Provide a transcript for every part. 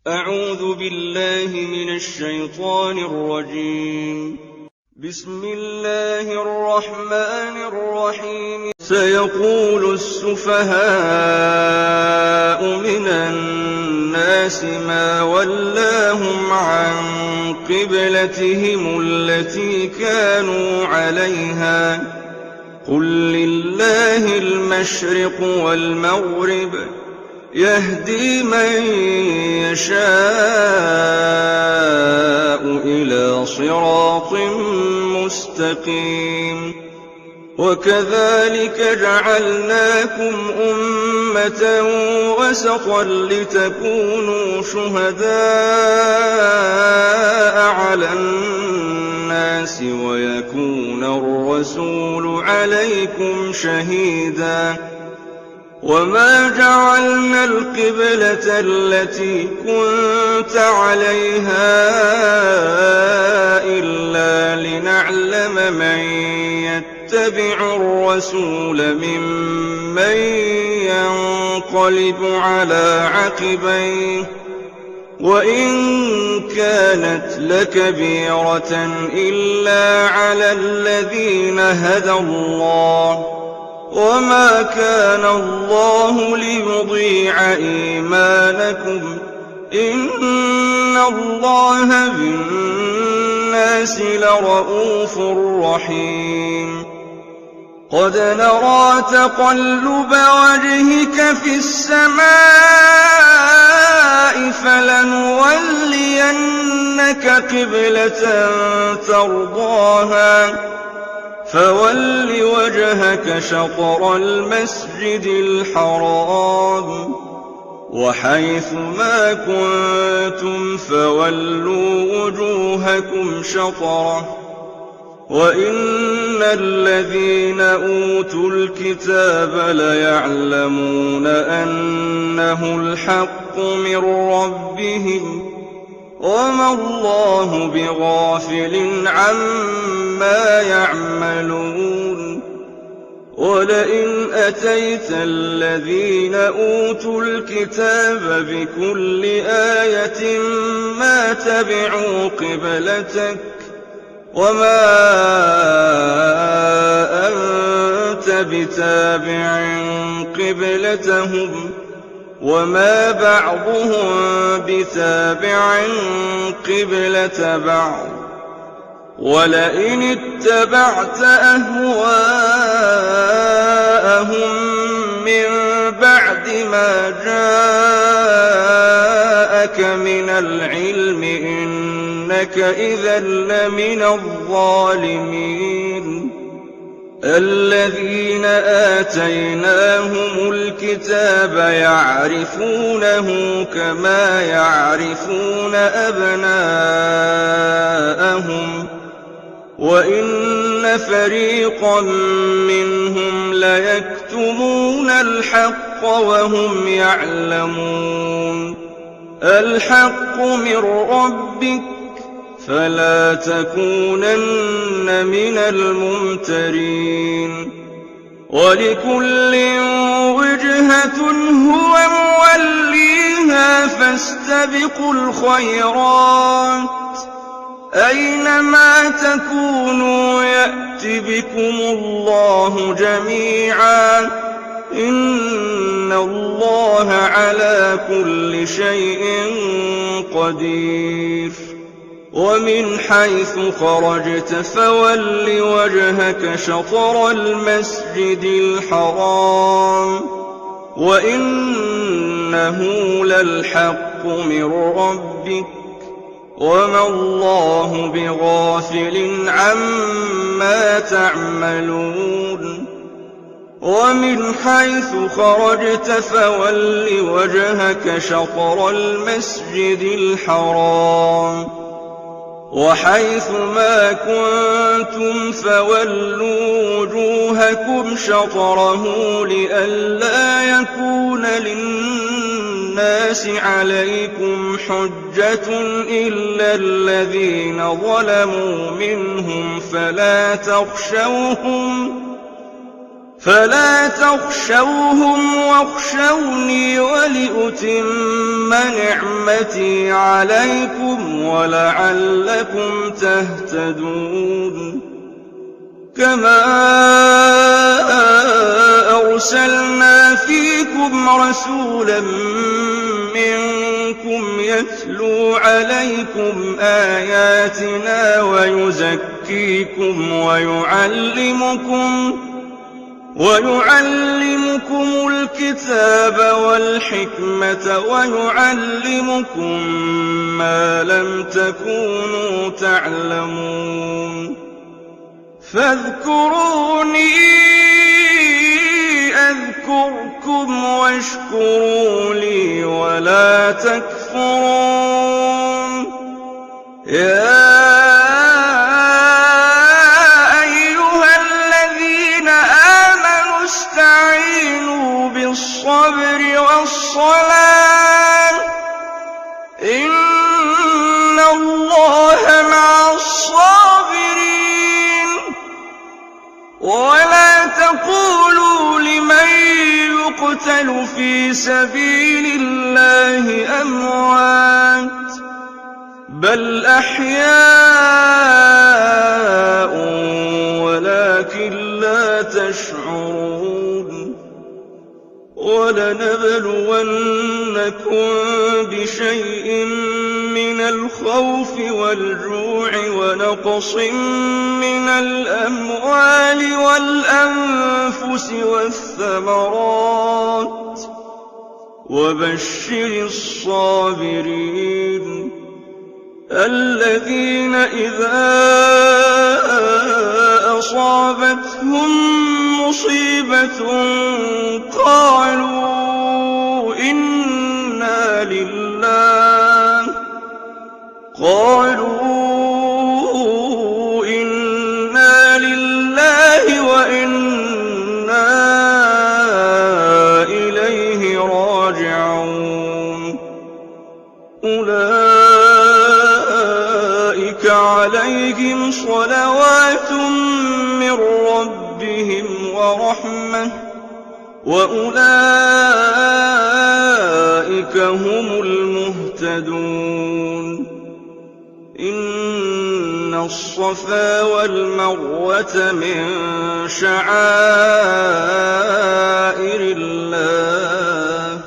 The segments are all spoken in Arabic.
أعوذ بالله من الشيطان الرجيم. بسم الله الرحمن الرحيم. سيقول السفهاء من الناس ما ولاهم عن قبلتهم التي كانوا عليها قل لله المشرق والمغرب يهدي من يشاء إلى صراط مستقيم. وكذلك جعلناكم أمة وسطا لتكونوا شهداء على الناس ويكون الرسول عليكم شهيدا. وما جعلنا القبلة التي كنت عليها إلا لنعلم من يتبع الرسول ممن ينقلب على عقبيه وإن كانت لكبيرة إلا على الذين هدى الله وما كان الله ليضيع إيمانكم إن الله بالناس لرءوف رحيم. قد نرى تقلب وجهك في السماء فلنولينك قبلة ترضاها فول وجهك شطر المسجد الحرام وحيث ما كنتم فولوا وجوهكم شطره وإن الذين أوتوا الكتاب ليعلمون أنه الحق من ربهم وما الله بغافل عما يعملون. ولئن أتيت الذين أوتوا الكتاب بكل آية ما تبعوا قبلتك وما أنت بتابع قبلتهم وما بعضهم بتابع قبلة بعض. ولئن اتبعت أهواءهم من بعد ما جاءك من العلم إنك إذا لمن الظالمين. الذين آتيناهم الكتاب يعرفونه كما يعرفون أبناءهم وإن فريقا منهم ليكتمون الحق وهم يعلمون. الحق من ربك فلا تكونن من الممترين. ولكل وجهة هو موليها فاستبقوا الخيرات أينما تكونوا يأت بكم الله جميعا إن الله على كل شيء قدير. ومن حيث خرجت فول وجهك شطر المسجد الحرام وإنه للحق من ربك وما الله بغافل عما تعملون. ومن حيث خرجت فول وجهك شطر المسجد الحرام وحيث ما كنتم فولوا وجوهكم شطره لئلا يكون للناس عليكم حجة إلا الذين ظلموا منهم فلا تخشوهم واخشوني ولأتم نعمتي عليكم ولعلكم تهتدون كما أرسلنا فيكم رسولا منكم يتلو عليكم آياتنا ويزكيكم ويعلمكم الكتاب والحكمة ويعلمكم ما لم تكونوا تعلمون فاذكروني أذكركم واشكروا لي ولا تكفرون يا أيها الذين آمنوا استعينوا بالصبر والصلاة إن الله مع الصابرين ولا تقولوا لمن يقتل في سبيل الله أموات بل أحياء ولكن لا تشعرون ولنبلونكم بشيء من الخوف والجوع ونقص من الأموال والأنفس والثمرات وبشر الصابرين الذين إذا أصابتهم مصيبة قالوا إنا لله وإنا إليه راجعون أولئك عليهم صلوات من ربهم ورحمة وأولئك هم المهتدون إن الصفا والمروة من شعائر الله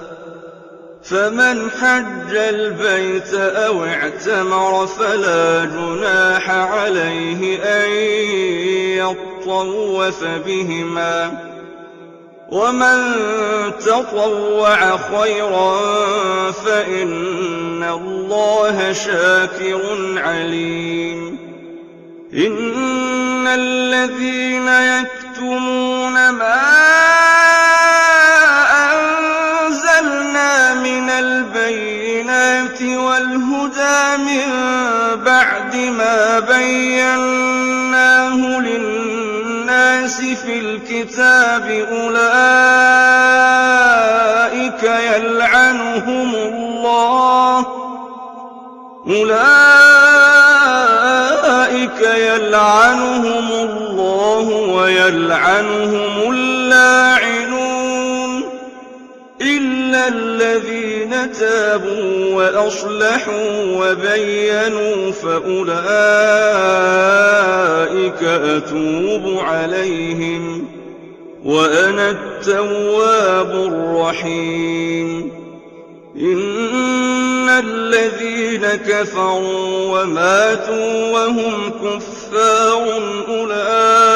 فمن حج البيت أو اعتمر فلا جناح عليه أن يطوف بهما ومن تطوع خيرا فإن الله شاكر عليم إن الذين يكتمون ما أنزلنا من البينات والهدى من بعد ما بيناه للناس في الكتاب أولئك يلعنهم الله ويلعنهم اللاعنون إلا الذين تابوا وأصلحوا وبينوا فأولئك أتوب عليهم وأنا التواب الرحيم إن الذين كفروا وماتوا وهم كفار أولئك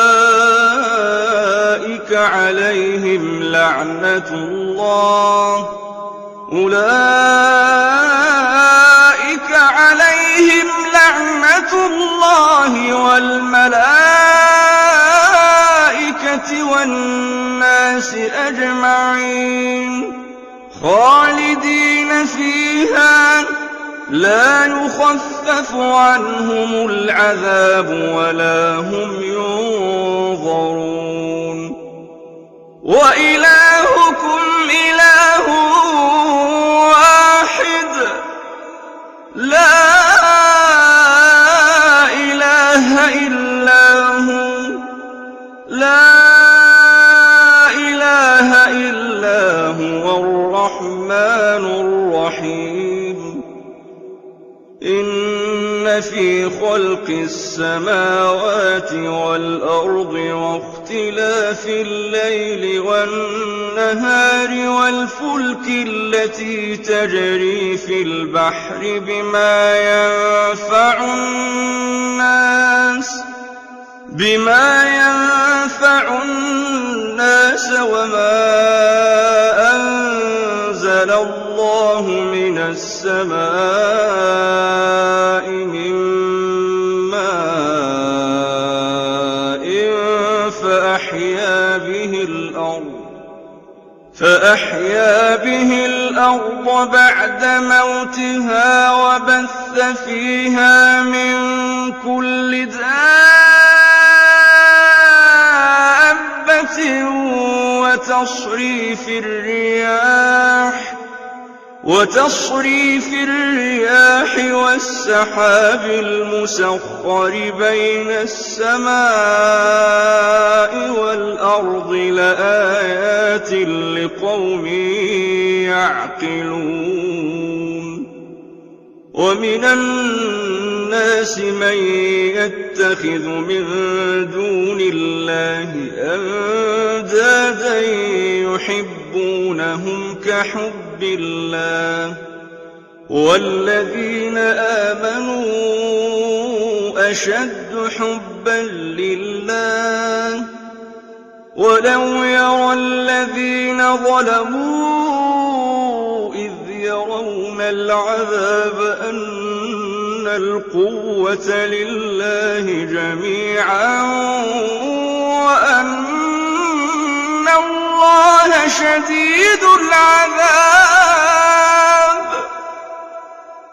عليهم لعنة الله والملائكة والناس أجمعين خالدين فيها لا يخفف عنهم العذاب ولا هم ينظرون وإلهكم إله واحد لا إله إلا هو لا الرحيم إن في خلق السماوات والأرض واختلاف الليل والنهار والفلك التي تجري في البحر بما ينفع الناس وما أنزل الله من السماء من ماء فأحيا به الأرض بعد موتها وبث فيها من كل دابة وتصريف الرياح والسحاب المسخر بين السماء والأرض لآيات لقوم يعقلون ومن الناس من يتخذ من دون الله أندادا يحبونهم كحب الله والذين آمنوا أشد حبا لله ولو يرى الذين ظلموا إذ يرون العذاب أن القوة لله جميعا وأن الله شديد العذاب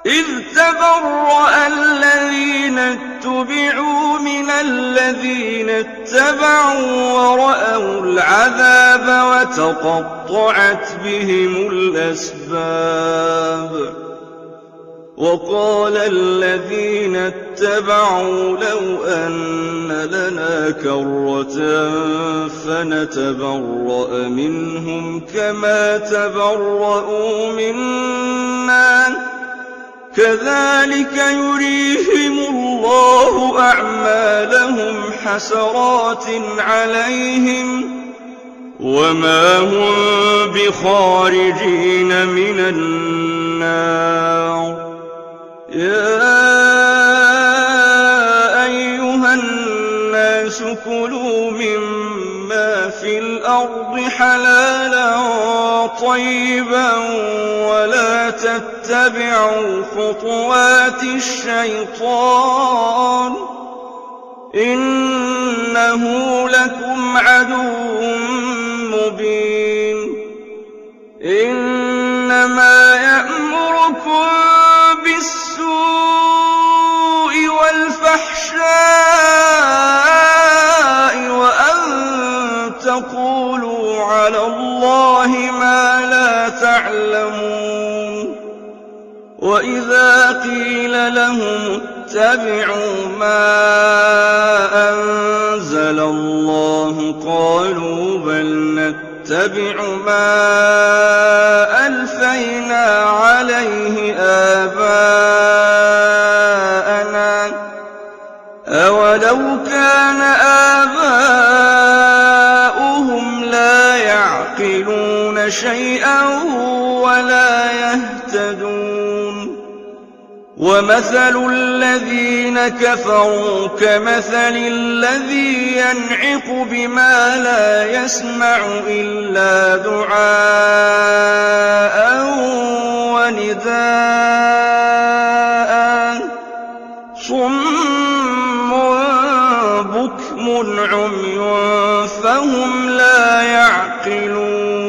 إذ تبرأ الذين اتبعوا من الذين اتبعوا ورأوا العذاب وتقطعت بهم الأسباب وقال الذين اتبعوا لو أن لنا كرة فنتبرأ منهم كما تبرؤوا منا كذلك يريهم الله أعمالهم حسرات عليهم وما هم بخارجين من النار يا أيها الناس كلوا مما في الأرض حلالا طيبا ولا تتبعوا خطوات الشيطان إنه لكم عدو مبين إنما يأمركم بالسوء والفحشاء وأن تقولوا على الله ما لا تعلمون وإذا قيل لهم اتبعوا ما أنزل الله قالوا بل نتبع ما ألفينا عليه آباءنا أولو كان آباؤهم لا يعقلون شيئا ولا يهتدون ومثل الذين كفروا كمثل الذي ينعق بما لا يسمع إلا دعاء ونداء صم بكم عمي فهم لا يعقلون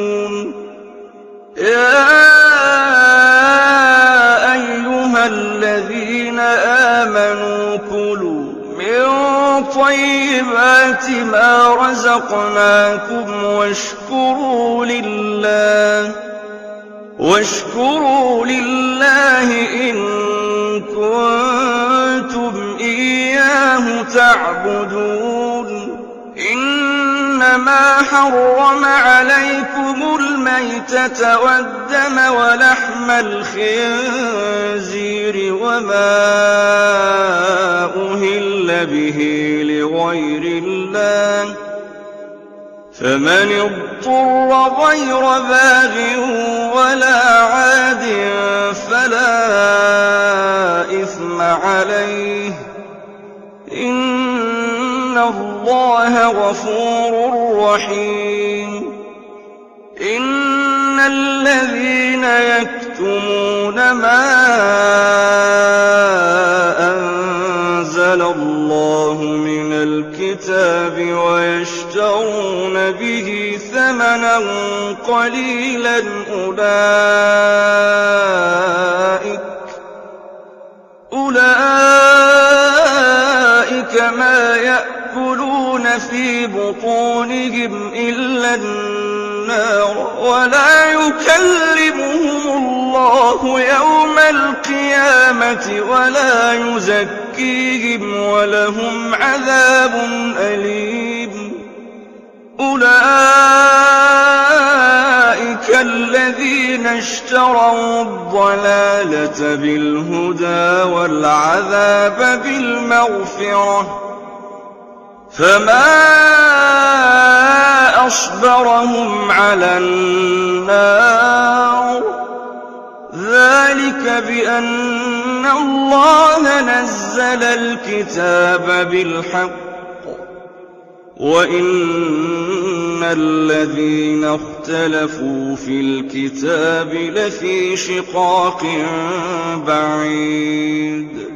الذين آمنوا كلوا من طيبات ما رزقناكم واشكروا لله إن كنتم إياه تعبدون إنما حرم عليكم الميتة والدم ولحم الخنزير وما أهل به لغير الله فمن اضطر غير باغ ولا عاد فلا إثم عليه إن الله غفور رحيم. إن الذين يكتمون ما أنزل الله من الكتاب ويشترون به ثمنا قليلا أولئك ما يأكلون في بطونهم إلا النار ولا يكلمهم الله يوم القيامة ولا يزكيهم ولهم عذاب أليم. أولئك الذين اشتروا الضلالة بالهدى والعذاب بالمغفرة فما أصبرهم على النار ذلك بأن الله نزل الكتاب بالحق وإن الذين اختلفوا في الكتاب لفي شقاق بعيد.